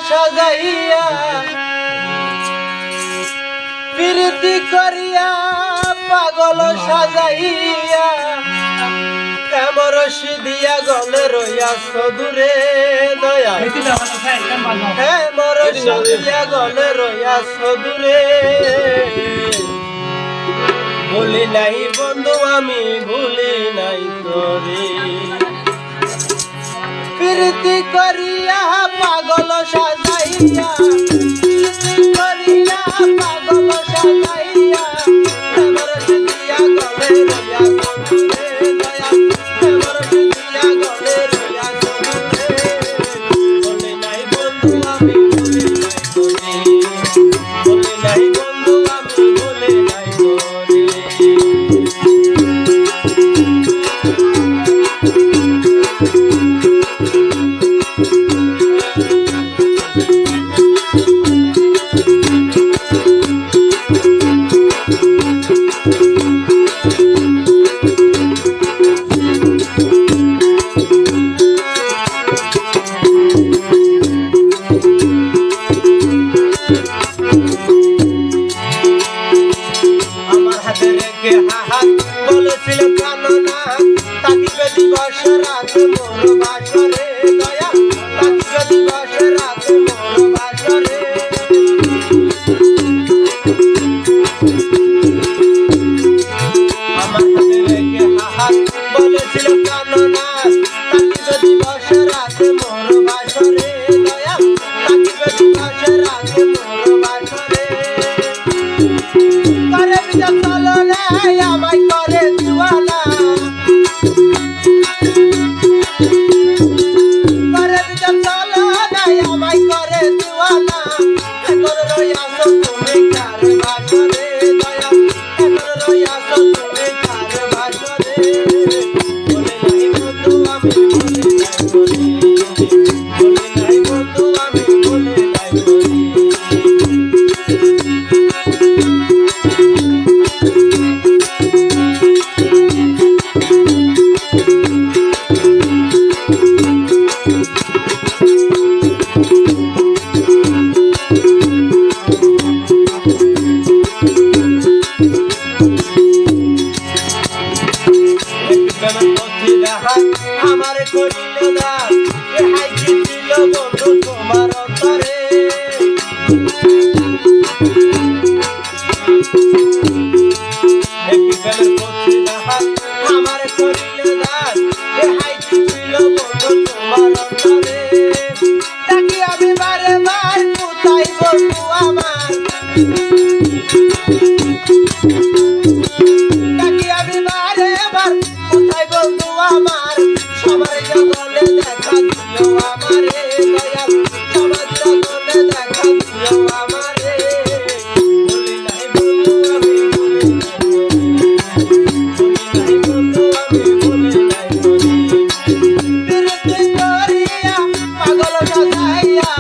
সাজাইয়া প্রীতি করিয়া পাগল সাজাইয়া এমরশি দিয়া গলে রইয়াছ দূরে দয়া এমরশি দিয়া গলে রইয়াছ দূরে ভুলি নাই বন্ধু আমি ভুলি নাই তোরে প্রীতি করিয়া পাগল সাজাইয়া প্রীতি করিয়া পাগল সাজাইয়া এমরশি দিয়া গলে রইয়াছ দূরে দয়া এমরশি দিয়া গলে রইয়াছ দূরে ভুলি নাই বন্ধু আমি ভুলি নাই তোরে ভুলি নাই বন্ধু আমি ভুলি নাই তোরে বলেছিল কাননা তাকিবে দিবস রাত মোর বাসরে দয়া তাকিবে দিবস রাত মোর বাসরে আমার হাতে রেখে হাত বলেছিল কাননা তাকিবে দিবস রাত মোর বাসরে দয়া তাকিবে দিবস রাত মোর বাসরে করে বিজা চলো রে আমায় করে দিওয়ানা করে বিজা চলো রে আমায় করে দিওয়ানা এখন রইয়াছ তুমি কার বাসরে দয়া এখন রইয়াছ তুমি কার বাসরে বলে নাই বন্ধু আমি বলে নাই করি বলে নাই বন্ধু আমি বলে নাই করি আমার করিল না হাই কি ছিল বন্ধু তোমার অন্তরে আমার করিল না হাই কি ছিল বন্ধু তোমার অন্তরে তাকি আমি বারে বার কোথায় বন্ধু আমার তাকি আমি বারে বার কোথায় বন্ধু আমার সবার জগলে দেখা দিও আমারে দয়া সবার জগলে দেখা দিও আমারে ভুলি নাই বন্ধু আমি ভুলি নাই বন্ধু আমি ভুলি নাই প্রীতি করিয়া পাগল সাজাইয়া